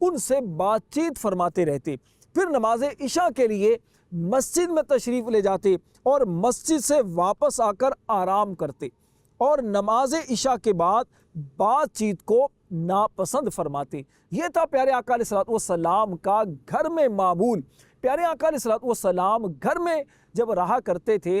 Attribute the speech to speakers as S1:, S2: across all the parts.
S1: ان سے بات چیت فرماتے رہتے، پھر نماز عشاء کے لیے مسجد میں تشریف لے جاتے اور مسجد سے واپس آ کر آرام کرتے، اور نماز عشاء کے بعد بات چیت کو ناپسند فرماتے۔ یہ تھا پیارے آقا علیہ الصلوۃ والسلام کا گھر میں معمول۔ پیارے آقا علیہ الصلوۃ والسلام گھر میں جب رہا کرتے تھے،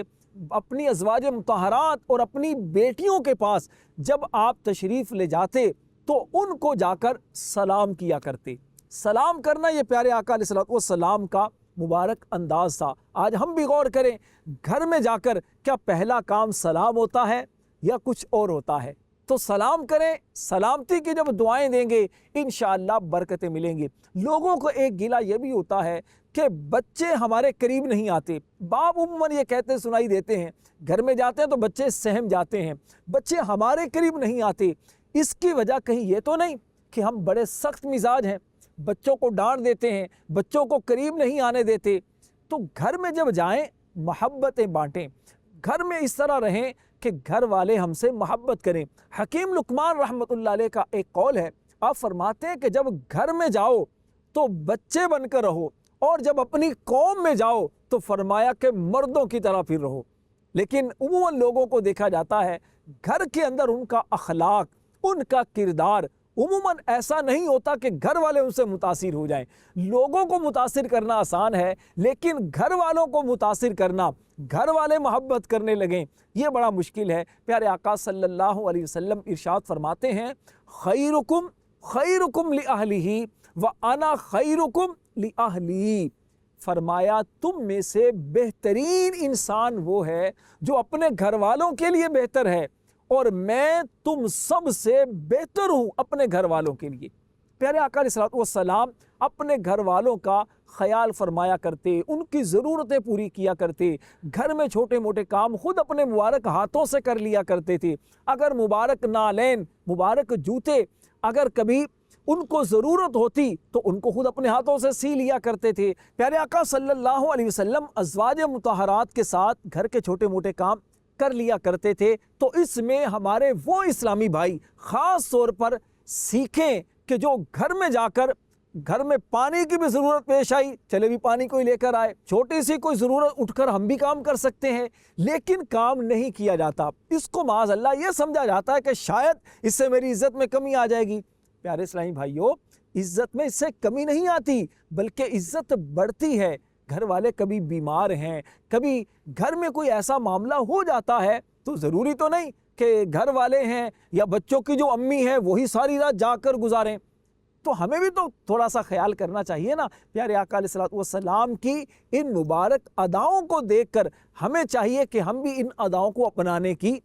S1: اپنی ازواج مطہرات اور اپنی بیٹیوں کے پاس جب آپ تشریف لے جاتے تو ان کو جا کر سلام کیا کرتے۔ سلام کرنا یہ پیارے آقا علیہ الصلوۃ والسلام کا مبارک انداز تھا۔ آج ہم بھی غور کریں، گھر میں جا کر کیا پہلا کام سلام ہوتا ہے یا کچھ اور ہوتا ہے؟ تو سلام کریں، سلامتی کی جب دعائیں دیں گے انشاءاللہ برکتیں ملیں گی۔ لوگوں کو ایک گلہ یہ بھی ہوتا ہے کہ بچے ہمارے قریب نہیں آتے۔ باپ عموماً یہ کہتے سنائی دیتے ہیں، گھر میں جاتے ہیں تو بچے سہم جاتے ہیں، بچے ہمارے قریب نہیں آتے۔ اس کی وجہ کہیں یہ تو نہیں کہ ہم بڑے سخت مزاج ہیں، بچوں کو ڈانٹ دیتے ہیں، بچوں کو قریب نہیں آنے دیتے؟ تو گھر میں جب جائیں محبتیں بانٹیں، گھر میں اس طرح رہیں کہ گھر والے ہم سے محبت کریں۔ حکیم لقمان رحمۃ اللہ علیہ کا ایک قول ہے، آپ فرماتے ہیں کہ جب گھر میں جاؤ تو بچے بن کر رہو، اور جب اپنی قوم میں جاؤ تو فرمایا کہ مردوں کی طرح پھر رہو۔ لیکن عموماً لوگوں کو دیکھا جاتا ہے گھر کے اندر ان کا اخلاق، ان کا کردار عموماً ایسا نہیں ہوتا کہ گھر والے ان سے متاثر ہو جائیں۔ لوگوں کو متاثر کرنا آسان ہے، لیکن گھر والوں کو متاثر کرنا، گھر والے محبت کرنے لگیں، یہ بڑا مشکل ہے۔ پیارے آقا صلی اللہ علیہ وسلم ارشاد فرماتے ہیں، خیرکم خیرکم لأہلہ وَأَنَا خیرکم لأہلی۔ فرمایا تم میں سے بہترین انسان وہ ہے جو اپنے گھر والوں کے لیے بہتر ہے، اور میں تم سب سے بہتر ہوں اپنے گھر والوں کے لیے۔ پیارے آقا علیہ الصلوۃ والسلام اپنے گھر والوں کا خیال فرمایا کرتے، ان کی ضرورتیں پوری کیا کرتے، گھر میں چھوٹے موٹے کام خود اپنے مبارک ہاتھوں سے کر لیا کرتے تھے۔ اگر مبارک نالین، مبارک جوتے اگر کبھی ان کو ضرورت ہوتی تو ان کو خود اپنے ہاتھوں سے سی لیا کرتے تھے۔ پیارے آقا صلی اللہ علیہ وسلم ازواج مطہرات کے ساتھ گھر کے چھوٹے موٹے کام کر لیا کرتے تھے۔ تو اس میں ہمارے وہ اسلامی بھائی خاص طور پر سیکھیں کہ جو گھر میں جا کر گھر میں پانی کی بھی ضرورت پیش آئی، چلے بھی پانی کوئی لے کر آئے، چھوٹی سی کوئی ضرورت اٹھ کر ہم بھی کام کر سکتے ہیں، لیکن کام نہیں کیا جاتا۔ اس کو معاذ اللہ یہ سمجھا جاتا ہے کہ شاید اس سے میری عزت میں کمی آ جائے گی۔ پیارے اسلامی بھائیوں، عزت میں اس سے کمی نہیں آتی بلکہ عزت بڑھتی ہے۔ گھر والے کبھی بیمار ہیں، کبھی گھر میں کوئی ایسا معاملہ ہو جاتا ہے تو ضروری تو نہیں کہ گھر والے ہیں یا بچوں کی جو امی ہیں وہی ساری رات جا کر گزاریں، تو ہمیں بھی تو تھوڑا سا خیال کرنا چاہیے نا۔ پیارے آقا علیہ الصلوۃ والسلام کی ان مبارک اداؤں کو دیکھ کر ہمیں چاہیے کہ ہم بھی ان اداؤں کو اپنانے کی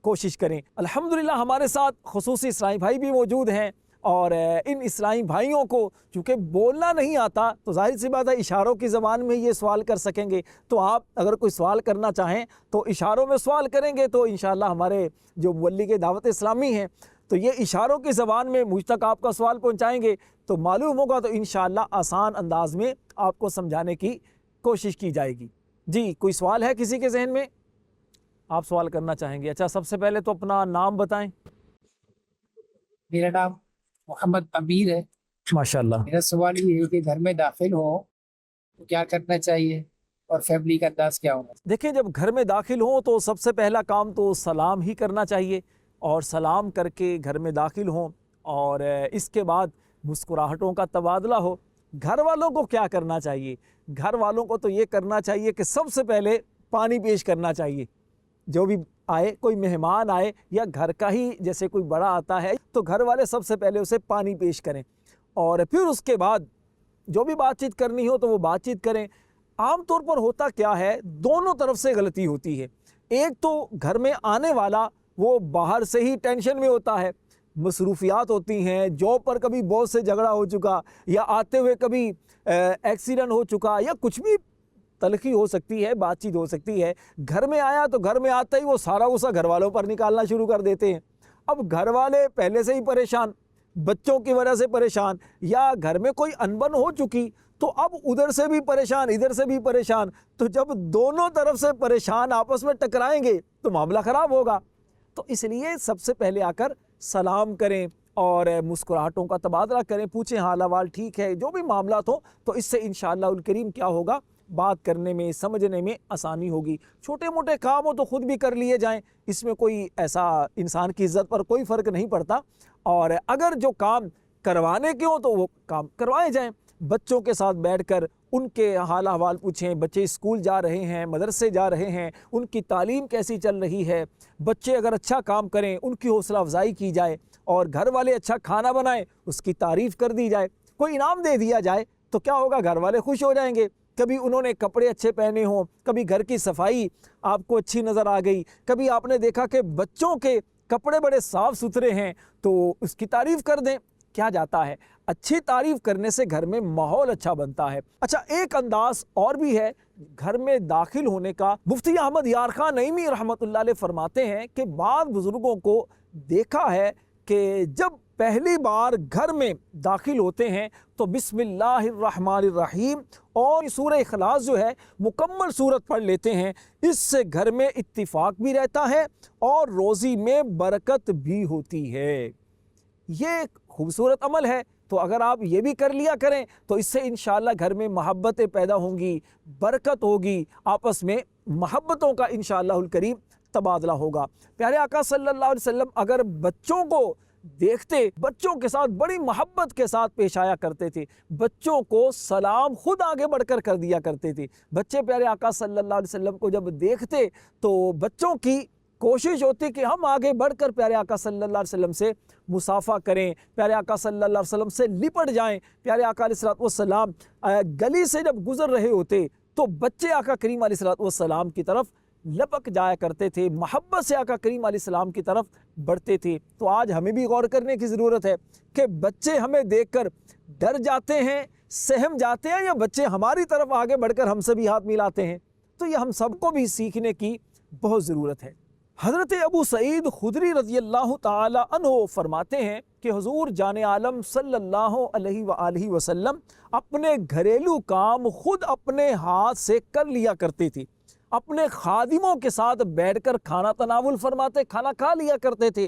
S1: کوشش کریں۔ الحمدللہ ہمارے ساتھ خصوصی اسلامی بھائی بھی موجود ہیں، اور ان اسلامی بھائیوں کو چونکہ بولنا نہیں آتا تو ظاہر سی بات ہے اشاروں کی زبان میں یہ سوال کر سکیں گے۔ تو آپ اگر کوئی سوال کرنا چاہیں تو اشاروں میں سوال کریں گے تو انشاءاللہ ہمارے جو مبلغ دعوت اسلامی ہیں تو یہ اشاروں کی زبان میں مجھ تک آپ کا سوال پہنچائیں گے تو معلوم ہوگا، تو انشاءاللہ آسان انداز میں آپ کو سمجھانے کی کوشش کی جائے گی۔ جی، کوئی سوال ہے کسی کے ذہن میں؟ آپ سوال کرنا چاہیں گے؟ اچھا، سب سے پہلے تو اپنا نام بتائیں۔
S2: میرا نام محمد امیر ہے۔
S1: ماشاءاللہ۔
S2: میرا سوال یہ ہے کہ گھر میں داخل ہو تو کیا کرنا چاہیے اور فیملی کا انداز کیا ہونا چاہیے؟
S1: دیکھیں، جب گھر میں داخل ہوں تو سب سے پہلا کام تو سلام ہی کرنا چاہیے، اور سلام کر کے گھر میں داخل ہوں، اور اس کے بعد مسکراہٹوں کا تبادلہ ہو۔ گھر والوں کو کیا کرنا چاہیے؟ گھر والوں کو تو یہ کرنا چاہیے کہ سب سے پہلے پانی پیش کرنا چاہیے۔ جو بھی آئے، کوئی مہمان آئے یا گھر کا ہی جیسے کوئی بڑا آتا ہے تو گھر والے سب سے پہلے اسے پانی پیش کریں، اور پھر اس کے بعد جو بھی بات چیت کرنی ہو تو وہ بات چیت کریں۔ عام طور پر ہوتا کیا ہے، دونوں طرف سے غلطی ہوتی ہے۔ ایک تو گھر میں آنے والا وہ باہر سے ہی ٹینشن میں ہوتا ہے، مصروفیات ہوتی ہیں، جاب پر کبھی باس سے جھگڑا ہو چکا، یا آتے ہوئے کبھی ایکسیڈنٹ ہو چکا، یا کچھ بھی تلخی ہو سکتی ہے، بات چیت ہو سکتی ہے۔ گھر میں آیا تو گھر میں آتا ہی وہ سارا غصہ گھر والوں پر نکالنا شروع کر دیتے ہیں۔ اب گھر والے پہلے سے ہی پریشان، بچوں کی وجہ سے پریشان، یا گھر میں کوئی انبن ہو چکی تو اب ادھر سے بھی پریشان ادھر سے بھی پریشان، تو جب دونوں طرف سے پریشان آپس میں ٹکرائیں گے تو معاملہ خراب ہوگا۔ تو اس لیے سب سے پہلے آ کر سلام کریں، اور مسکراہٹوں کا تبادلہ کریں، پوچھیں حال احوال ٹھیک ہے، جو بھی معاملات ہوں، تو اس سے انشاءاللہ الکریم کیا ہوگا، بات کرنے میں سمجھنے میں آسانی ہوگی۔ چھوٹے موٹے کام ہو تو خود بھی کر لیے جائیں، اس میں کوئی ایسا انسان کی عزت پر کوئی فرق نہیں پڑتا، اور اگر جو کام کروانے کے ہوں تو وہ کام کروائے جائیں۔ بچوں کے ساتھ بیٹھ کر ان کے حال احوال پوچھیں، بچے اسکول جا رہے ہیں، مدرسے جا رہے ہیں، ان کی تعلیم کیسی چل رہی ہے، بچے اگر اچھا کام کریں ان کی حوصلہ افزائی کی جائے، اور گھر والے اچھا کھانا بنائیں اس کی تعریف کر دی جائے، کوئی انعام دے دیا جائے تو کیا ہوگا، گھر والے خوش ہو جائیں گے۔ کبھی انہوں نے کپڑے اچھے پہنے ہوں، کبھی گھر کی صفائی آپ کو اچھی نظر آ گئی، کبھی آپ نے دیکھا کہ بچوں کے کپڑے بڑے صاف ستھرے ہیں تو اس کی تعریف کر دیں، کیا جاتا ہے، اچھی تعریف کرنے سے گھر میں ماحول اچھا بنتا ہے۔ اچھا، ایک انداز اور بھی ہے گھر میں داخل ہونے کا۔ مفتی احمد یار خان نعیمی رحمۃ اللہ علیہ فرماتے ہیں کہ بعض بزرگوں کو دیکھا ہے کہ جب پہلی بار گھر میں داخل ہوتے ہیں تو بسم اللہ الرحمن الرحیم اور سورہ اخلاص جو ہے مکمل صورت پڑھ لیتے ہیں، اس سے گھر میں اتفاق بھی رہتا ہے اور روزی میں برکت بھی ہوتی ہے۔ یہ ایک خوبصورت عمل ہے، تو اگر آپ یہ بھی کر لیا کریں تو اس سے انشاءاللہ گھر میں محبتیں پیدا ہوں گی، برکت ہوگی، آپس میں محبتوں کا انشاءاللہ الکریم تبادلہ ہوگا۔ پیارے آقا صلی اللہ علیہ وسلم اگر بچوں کو دیکھتے، بچوں کے ساتھ بڑی محبت کے ساتھ پیش آیا کرتے تھے، بچوں کو سلام خود آگے بڑھ کر دیا کرتے تھے۔ بچے پیارے آقا صلی اللہ علیہ وسلم کو جب دیکھتے تو بچوں کی کوشش ہوتی کہ ہم آگے بڑھ کر پیارے آقا صلی اللہ علیہ وسلم سے مصافحہ کریں، پیارے آقا صلی اللہ علیہ وسلم سے لپٹ جائیں۔ پیارے آقا علیہ السلام گلی سے جب گزر رہے ہوتے تو بچے آقا کریم علیہ السلام کی طرف لپک جایا کرتے تھے، محبت سے آقا کریم علیہ السلام کی طرف بڑھتے تھے۔ تو آج ہمیں بھی غور کرنے کی ضرورت ہے کہ بچے ہمیں دیکھ کر ڈر جاتے ہیں، سہم جاتے ہیں، یا بچے ہماری طرف آگے بڑھ کر ہم سے بھی ہاتھ ملاتے ہیں۔ تو یہ ہم سب کو بھی سیکھنے کی بہت ضرورت ہے۔ حضرت ابو سعید خدری رضی اللہ تعالی عنہ فرماتے ہیں کہ حضور جان عالم صلی اللہ علیہ وآلہ وسلم اپنے گھریلو کام خود اپنے ہاتھ سے کر لیا کرتے تھے، اپنے خادموں کے ساتھ بیٹھ کر کھانا تناول فرماتے، کھانا کھا لیا کرتے تھے۔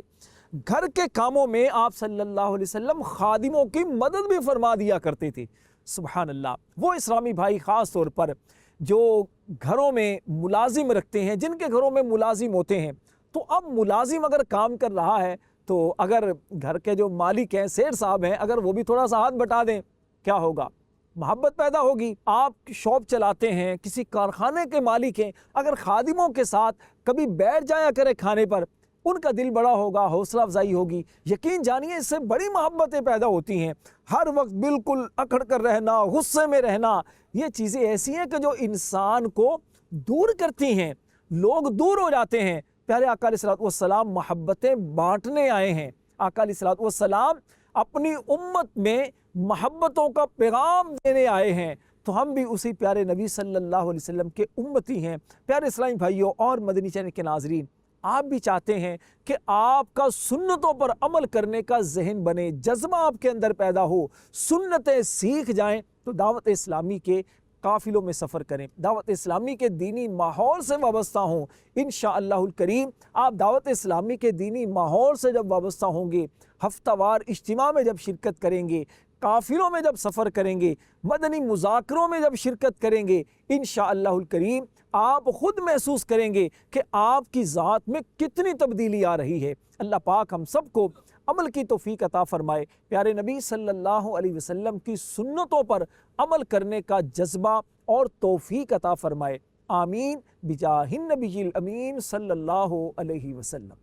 S1: گھر کے کاموں میں آپ صلی اللہ علیہ وسلم خادموں کی مدد بھی فرما دیا کرتے تھے۔ سبحان اللہ۔ وہ اسلامی بھائی خاص طور پر جو گھروں میں ملازم رکھتے ہیں، جن کے گھروں میں ملازم ہوتے ہیں، تو اب ملازم اگر کام کر رہا ہے تو اگر گھر کے جو مالک ہیں، سیٹھ صاحب ہیں، اگر وہ بھی تھوڑا سا ہاتھ بٹا دیں، کیا ہوگا، محبت پیدا ہوگی۔ آپ شاپ چلاتے ہیں، کسی کارخانے کے مالک ہیں، اگر خادموں کے ساتھ کبھی بیٹھ جایا کرے کھانے پر، ان کا دل بڑا ہوگا، حوصلہ افزائی ہوگی، یقین جانیے اس سے بڑی محبتیں پیدا ہوتی ہیں۔ ہر وقت بالکل اکڑ کر رہنا، غصے میں رہنا، یہ چیزیں ایسی ہیں کہ جو انسان کو دور کرتی ہیں، لوگ دور ہو جاتے ہیں۔ پیارے آقا علیہ السلام محبتیں بانٹنے آئے ہیں۔ آقا علیہ السلام اپنی امت میں محبتوں کا پیغام دینے آئے ہیں، تو ہم بھی اسی پیارے نبی صلی اللہ علیہ وسلم کے امتی ہیں۔ پیارے اسلامی بھائیوں اور مدنی چینل کے ناظرین، آپ بھی چاہتے ہیں کہ آپ کا سنتوں پر عمل کرنے کا ذہن بنے، جذبہ آپ کے اندر پیدا ہو، سنتیں سیکھ جائیں، تو دعوت اسلامی کے قافلوں میں سفر کریں، دعوت اسلامی کے دینی ماحول سے وابستہ ہوں۔ انشاءاللہ الکریم آپ دعوت اسلامی کے دینی ماحول سے جب وابستہ ہوں گے، ہفتہ وار اجتماع میں جب شرکت کریں گے، قافلوں میں جب سفر کریں گے، مدنی مذاکروں میں جب شرکت کریں گے، انشاءاللہ الکریم آپ خود محسوس کریں گے کہ آپ کی ذات میں کتنی تبدیلی آ رہی ہے۔ اللہ پاک ہم سب کو عمل کی توفیق عطا فرمائے، پیارے نبی صلی اللہ علیہ وسلم کی سنتوں پر عمل کرنے کا جذبہ اور توفیق عطا فرمائے، آمین بجاہ النبی الامین صلی اللہ علیہ وسلم۔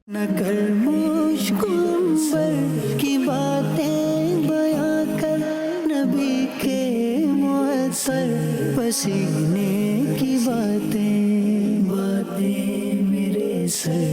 S3: نہ کر مشکل پر کی باتیں بیاں کر، نبی کے معطر پسینے کی باتیں میرے سر